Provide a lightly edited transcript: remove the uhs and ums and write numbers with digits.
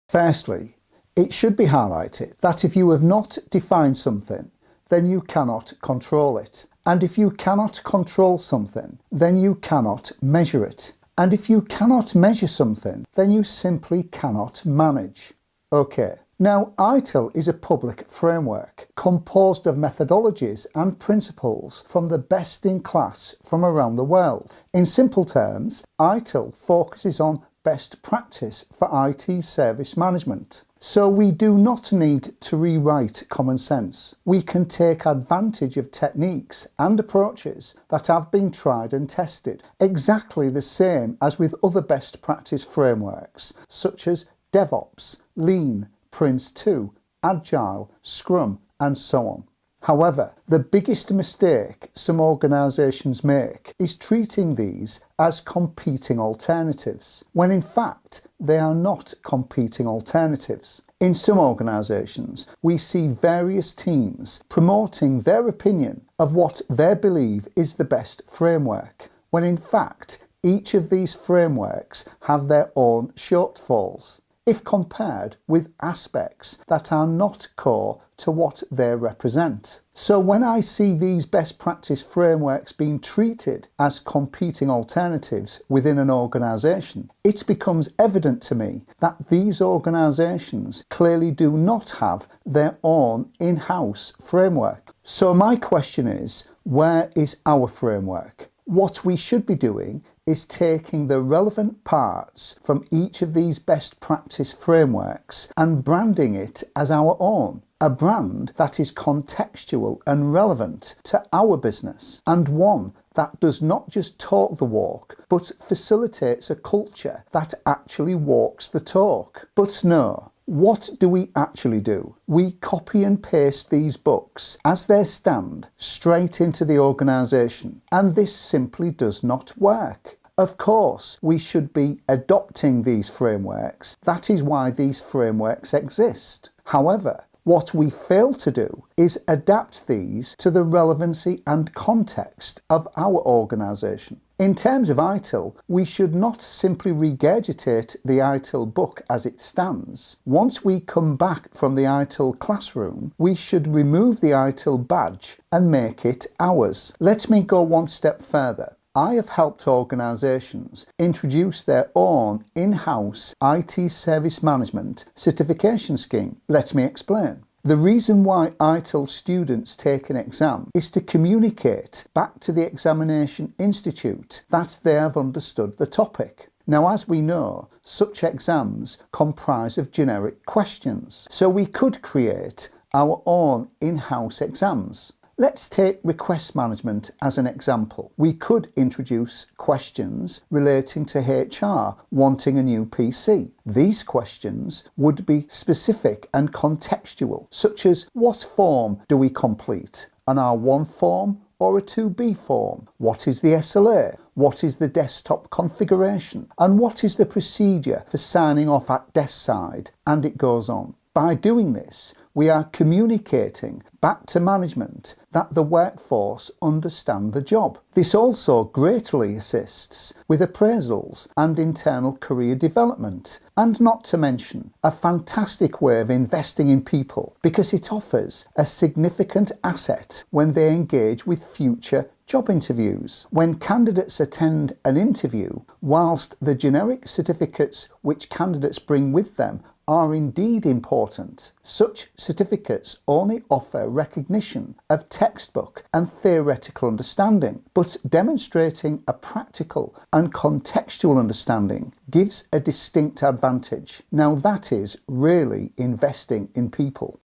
Firstly, it should be highlighted that if you have not defined something, then you cannot control it. And if you cannot control something, then you cannot measure it. And if you cannot measure something, then you simply cannot manage. Okay. Now, ITIL is a public framework composed of methodologies and principles from the best in class from around the world. In simple terms, ITIL focuses on best practice for IT service management. So we do not need to rewrite common sense. We can take advantage of techniques and approaches that have been tried and tested, exactly the same as with other best practice frameworks such as DevOps, Lean, Prince2, Agile, Scrum, and so on. However, the biggest mistake some organisations make is treating these as competing alternatives, when in fact they are not competing alternatives. In some organisations, we see various teams promoting their opinion of what they believe is the best framework, when in fact each of these frameworks have their own shortfalls, if compared with aspects that are not core to what they represent. So when I see these best practice frameworks being treated as competing alternatives within an organisation, it becomes evident to me that these organisations clearly do not have their own in-house framework. So my question is, where is our framework? What we should be doing is taking the relevant parts from each of these best practice frameworks and branding it as our own. A brand that is contextual and relevant to our business, and one that does not just talk the walk, but facilitates a culture that actually walks the talk. But no. What do we actually do? We copy and paste these books as they stand straight into the organisation, and this simply does not work. Of course, we should be adopting these frameworks. That is why these frameworks exist. However, what we fail to do is adapt these to the relevancy and context of our organisation. In terms of ITIL, we should not simply regurgitate the ITIL book as it stands. Once we come back from the ITIL classroom, we should remove the ITIL badge and make it ours. Let me go one step further. I have helped organisations introduce their own in-house IT service management certification scheme. Let me explain. The reason why ITIL students take an exam is to communicate back to the examination institute that they have understood the topic. Now, as we know, such exams comprise of generic questions, so we could create our own in-house exams. Let's take request management as an example. We could introduce questions relating to HR wanting a new PC. These questions would be specific and contextual, such as what form do we complete? An R1 form or a 2B form? What is the SLA? What is the desktop configuration? And what is the procedure for signing off at desk side? And it goes on. By doing this, we are communicating back to management that the workforce understand the job. This also greatly assists with appraisals and internal career development, and not to mention a fantastic way of investing in people because it offers a significant asset when they engage with future job interviews. When candidates attend an interview, whilst the generic certificates which candidates bring with them are indeed important, such certificates only offer recognition of textbook and theoretical understanding, but demonstrating a practical and contextual understanding gives a distinct advantage. Now that is really investing in people.